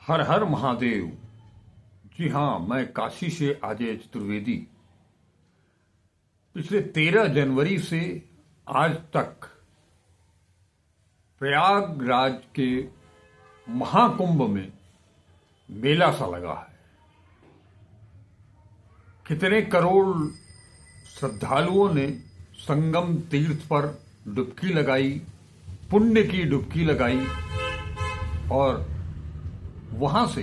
हर हर महादेव। जी हाँ, मैं काशी से अजय चतुर्वेदी। पिछले 13 जनवरी से आज तक प्रयागराज के महाकुंभ में मेला सा लगा है। कितने करोड़ श्रद्धालुओं ने संगम तीर्थ पर डुबकी लगाई, पुण्य की डुबकी लगाई और वहां से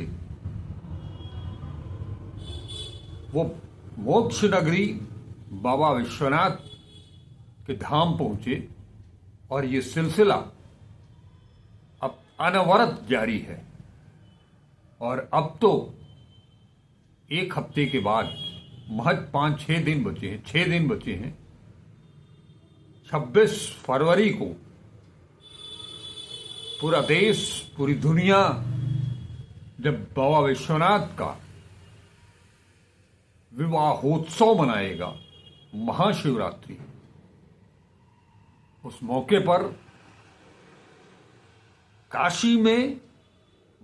वो मोक्ष नगरी बाबा विश्वनाथ के धाम पहुंचे और ये सिलसिला अब अनवरत जारी है। और अब तो एक हफ्ते के बाद महज 5-6 दिन बचे हैं, 6 दिन बचे हैं। 26 फरवरी को पूरा देश, पूरी दुनिया जब बाबा विश्वनाथ का विवाहोत्सव मनाएगा, महाशिवरात्रि, उस मौके पर काशी में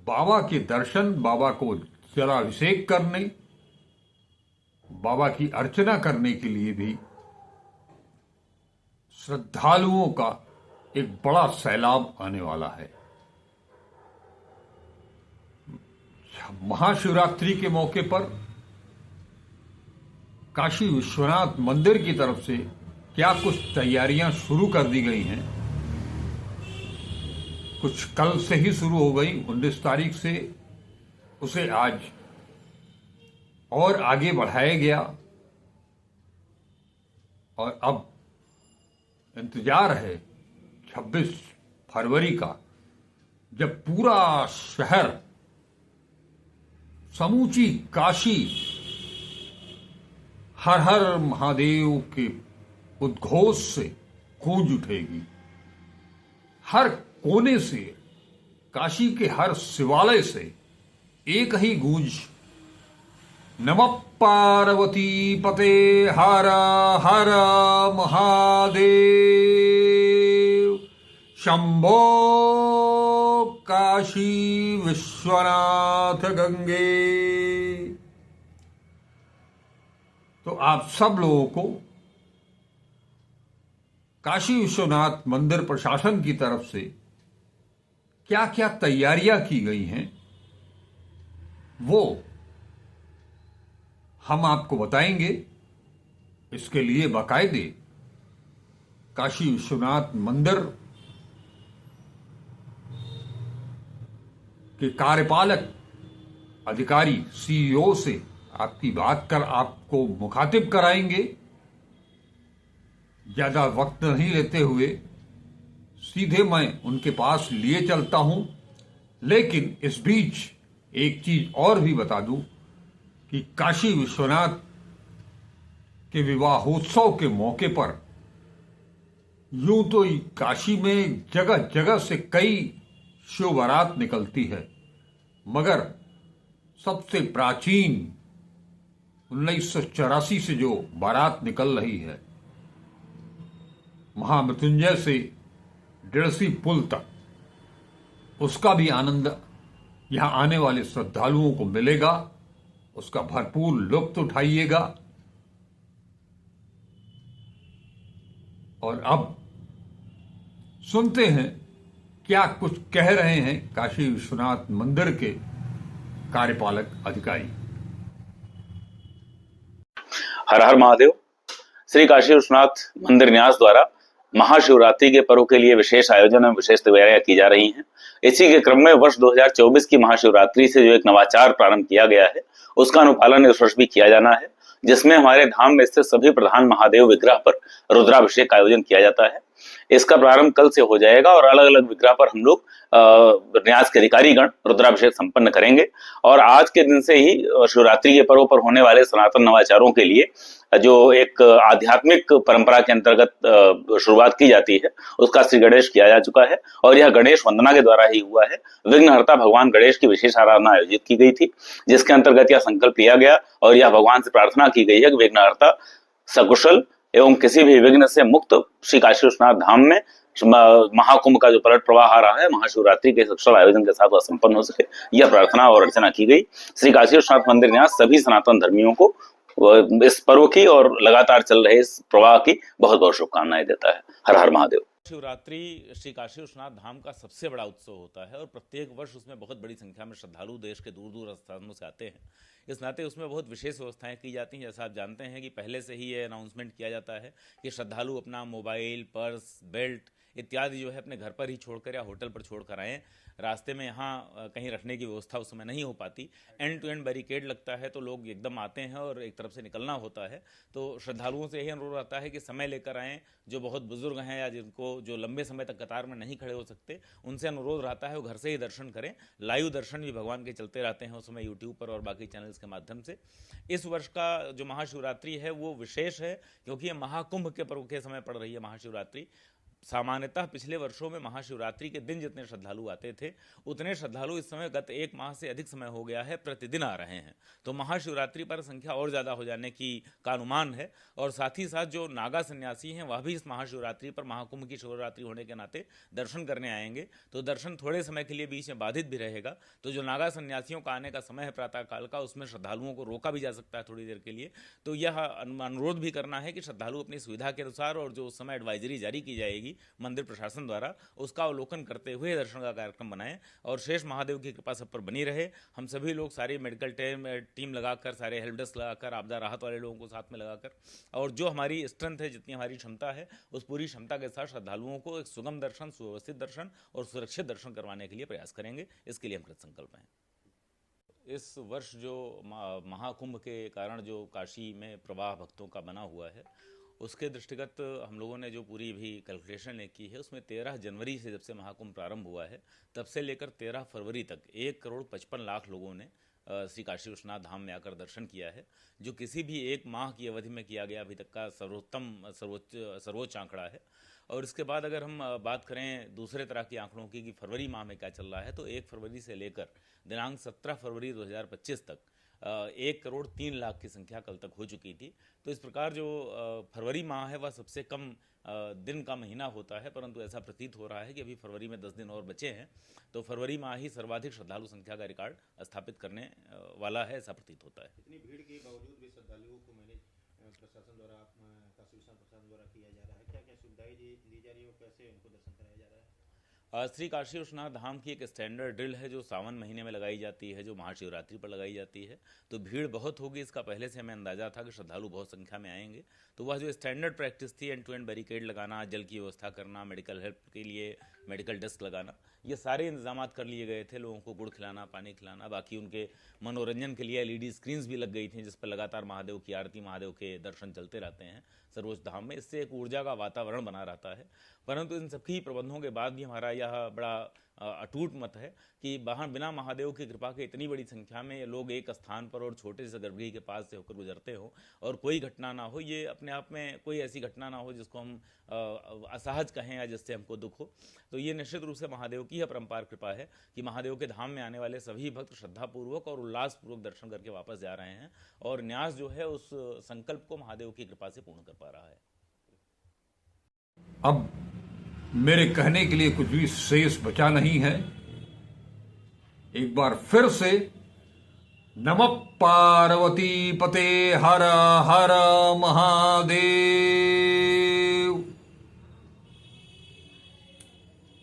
बाबा के दर्शन, बाबा को जलाभिषेक करने, बाबा की अर्चना करने के लिए भी श्रद्धालुओं का एक बड़ा सैलाब आने वाला है। महाशिवरात्रि के मौके पर काशी विश्वनाथ मंदिर की तरफ से क्या कुछ तैयारियां शुरू कर दी गई हैं। कुछ कल से ही शुरू हो गई, 19 तारीख से उसे आज और आगे बढ़ाया गया और अब इंतजार है 26 फरवरी का, जब पूरा शहर, समूची काशी हर हर महादेव के उद्घोष से गूंज उठेगी। हर कोने से, काशी के हर शिवालय से एक ही गूंज, नमः पार्वती पते हर हर महादेव, शंभो काशी विश्वनाथ गंगे। तो आप सब लोगों को काशी विश्वनाथ मंदिर प्रशासन की तरफ से क्या क्या तैयारियां की गई हैं, वो हम आपको बताएंगे। इसके लिए बाकायदे काशी विश्वनाथ मंदिर के कार्यपालक अधिकारी, सीईओ से आपकी बात कर आपको मुखातिब कराएंगे। ज्यादा वक्त नहीं लेते हुए सीधे मैं उनके पास लिए चलता हूं। लेकिन इस बीच एक चीज और भी बता दूं कि काशी विश्वनाथ के विवाहोत्सव के मौके पर यूं तो काशी में जगह जगह से कई शिव बारात निकलती है, मगर सबसे प्राचीन 1984 से जो बारात निकल रही है, महामृत्युंजय से डेढ़सी पुल तक, उसका भी आनंद यहां आने वाले श्रद्धालुओं को मिलेगा। उसका भरपूर लुत्फ उठाइएगा। और अब सुनते हैं क्या कुछ कह रहे हैं काशी विश्वनाथ मंदिर के कार्यपालक अधिकारी। हर हर महादेव। श्री काशी विश्वनाथ मंदिर न्यास द्वारा महाशिवरात्रि के पर्व के लिए विशेष आयोजन और विशेष तैयारियां की जा रही हैं। इसी के क्रम में वर्ष 2024 की महाशिवरात्रि से जो एक नवाचार प्रारंभ किया गया है, उसका अनुपालन इस वर्ष भी किया जाना है, जिसमें हमारे धाम में स्थित सभी प्रधान महादेव विग्रह पर रुद्राभिषेक का आयोजन किया जाता है। इसका प्रारंभ कल से हो जाएगा और अलग अलग विग्रह पर हम लोग न्यास के अधिकारीगण रुद्राभिषेक संपन्न करेंगे। और आज के दिन से ही शिवरात्रि के पर्व पर होने वाले सनातन नवाचारों के लिए जो एक आध्यात्मिक परंपरा के अंतर्गत शुरुआत की जाती है, उसका श्री गणेश किया जा चुका है और यह गणेश वंदना के द्वारा ही हुआ है। विघ्नहर्ता भगवान गणेश की विशेष आराधना आयोजित की गई थी, जिसके अंतर्गत यह संकल्प लिया गया और यह भगवान से प्रार्थना की गई है कि विघ्नहर्ता सकुशल एवं किसी भी विघ्न से मुक्त श्री काशी विश्वनाथ धाम में महाकुंभ का जो पलट प्रवाह आ रहा है महाशिवरात्रि के सक्षम आयोजन के साथ वह संपन्न हो सके, यह प्रार्थना और अर्चना की गई। श्री काशी विश्वनाथ मंदिर न्यास सभी सनातन धर्मियों को इस पर्व की और लगातार चल रहे इस प्रवाह की बहुत बहुत शुभकामनाएं देता है। हर हर महादेव। शिवरात्रि श्री काशी विश्वनाथ धाम का सबसे बड़ा उत्सव होता है और प्रत्येक वर्ष उसमें बहुत बड़ी संख्या में श्रद्धालु देश के दूर दूर स्थानों से आते हैं। इस नाते उसमें बहुत विशेष व्यवस्थाएं की जाती हैं। जैसा आप जानते हैं कि पहले से ही ये अनाउंसमेंट किया जाता है कि श्रद्धालु अपना मोबाइल, पर्स, बेल्ट इत्यादि जो है अपने घर पर ही छोड़कर या होटल पर छोड़कर आएँ। रास्ते में यहाँ कहीं रखने की व्यवस्था उस समय नहीं हो पाती। एंड टू एंड बैरिकेड लगता है तो लोग एकदम आते हैं और एक तरफ से निकलना होता है। तो श्रद्धालुओं से यही अनुरोध आता है कि समय लेकर आएँ। जो बहुत बुजुर्ग हैं या जिनको जो लंबे समय तक कतार में नहीं खड़े हो सकते, उनसे अनुरोध रहता है वो घर से ही दर्शन करें। लाइव दर्शन भी भगवान के चलते रहते हैं उस समय यूट्यूब पर और बाकी चैनल्स के माध्यम से। इस वर्ष का जो महाशिवरात्रि है वो विशेष है क्योंकि ये महाकुंभ के पर्व के समय पड़ रही है महाशिवरात्रि। सामान्यतः पिछले वर्षों में महाशिवरात्रि के दिन जितने श्रद्धालु आते थे उतने श्रद्धालु इस समय गत एक माह से अधिक समय हो गया है प्रतिदिन आ रहे हैं। तो महाशिवरात्रि पर संख्या और ज़्यादा हो जाने का अनुमान है। और साथ ही साथ जो नागा सन्यासी हैं वह भी इस महाशिवरात्रि पर महाकुंभ की शिवरात्रि होने के नाते दर्शन करने आएंगे। तो दर्शन थोड़े समय के लिए बीच में बाधित भी रहेगा। तो जो नागा सन्यासियों का आने का समय है प्रातःकाल का, उसमें श्रद्धालुओं को रोका भी जा सकता है थोड़ी देर के लिए। तो यह अनुरोध भी करना है कि श्रद्धालु अपनी सुविधा के अनुसार और जो उस समय एडवाइजरी जारी की जाएगी मंदिर प्रशासन द्वारा उसका अवलोकन करते हुए दर्शन का कार्यक्रम बनाएं। और शेष महादेव की कृपा सब पर बनी रहे। हम सभी लोग सारी मेडिकल टीम लगाकर, सारे हेल्प डेस्क लगाकर, आपदा राहत वाले लोगों को साथ में लगाकर और जो हमारी स्ट्रेंथ है, जितनी हमारी क्षमता है, उस पूरी क्षमता के साथ श्रद्धालुओं को एक सुगम दर्शन, सुव्यवस्थित दर्शन और सुरक्षित दर्शन करवाने के लिए प्रयास करेंगे। इसके लिए हम कृत संकल्प हैं। इस वर्ष जो महाकुंभ के कारण जो काशी में प्रवाह भक्तों का बना हुआ है उसके दृष्टिगत हम लोगों ने जो पूरी भी कैलकुलेशन की है उसमें 13 जनवरी से जब से महाकुंभ प्रारंभ हुआ है तब से लेकर 13 फरवरी तक 1,55,00,000 लोगों ने श्री काशी विश्वनाथ धाम में आकर दर्शन किया है, जो किसी भी एक माह की अवधि में किया गया अभी तक का सर्वोच्च आंकड़ा है। और इसके बाद अगर हम बात करें दूसरे तरह के आंकड़ों की कि फरवरी माह में क्या चल रहा है, तो 1 फरवरी से लेकर दिनांक 17 फरवरी 2025 तक 1,03,00,000 की संख्या कल तक हो चुकी थी। तो इस प्रकार जो फरवरी माह है वह सबसे कम दिन का महीना होता है, परंतु ऐसा प्रतीत हो रहा है कि अभी फरवरी में 10 दिन और बचे हैं। तो फरवरी माह ही सर्वाधिक श्रद्धालु संख्या का रिकॉर्ड स्थापित करने वाला है, ऐसा प्रतीत होता है। इतनी भीड़ के बावजूद भी श्रद्धालुओं को मैनेज प्रशासन द्वारा, काशी विश्वनाथ प्रशासन द्वारा किया जा रहा है, क्या क्या सुविधाएं दी जा रही है और कैसे उनको दर्शन कराया जा रहा है? श्री काशी विश्वनाथ धाम की एक स्टैंडर्ड ड्रिल है जो सावन महीने में लगाई जाती है, जो महाशिवरात्रि पर लगाई जाती है। तो भीड़ बहुत होगी, इसका पहले से हमें अंदाजा था कि श्रद्धालु बहुत संख्या में आएंगे। तो वह जो स्टैंडर्ड प्रैक्टिस थी, एंड टू एंड बैरिकेड लगाना, जल की व्यवस्था करना, मेडिकल हेल्प के लिए मेडिकल डेस्क लगाना, ये सारे इंतजाम कर लिए गए थे। लोगों को गुड़ खिलाना, पानी खिलाना, बाकी उनके मनोरंजन के लिए LED स्क्रीन्स भी लग गई थी जिस पर लगातार महादेव की आरती, महादेव के दर्शन चलते रहते हैं सर्वोच्च धाम में। इससे एक ऊर्जा का वातावरण बना रहता है। परंतु इन सबकी प्रबंधों के बाद भी हमारा यह बड़ा अटूट मत है कि बिना महादेव की कृपा के इतनी बड़ी संख्या में लोग एक स्थान पर और छोटे से गर्भगृह के पास से होकर गुजरते हो और कोई घटना ना हो। ये अपने आप में कोई ऐसी घटना ना हो जिसको हम असहज कहें या जिससे हमको दुख हो। तो ये निश्चित रूप से महादेव की अपरंपार कृपा है कि महादेव के धाम में आने वाले सभी भक्त श्रद्धापूर्वक और उल्लासपूर्वक दर्शन करके वापस जा रहे हैं और न्यास जो है उस संकल्प को महादेव की कृपा से पूर्ण कर पा रहा है। अब मेरे कहने के लिए कुछ भी शेष बचा नहीं है। एक बार फिर से नमः पार्वती पते हर हर महादेव।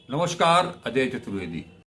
नमस्कार, अजय चतुर्वेदी।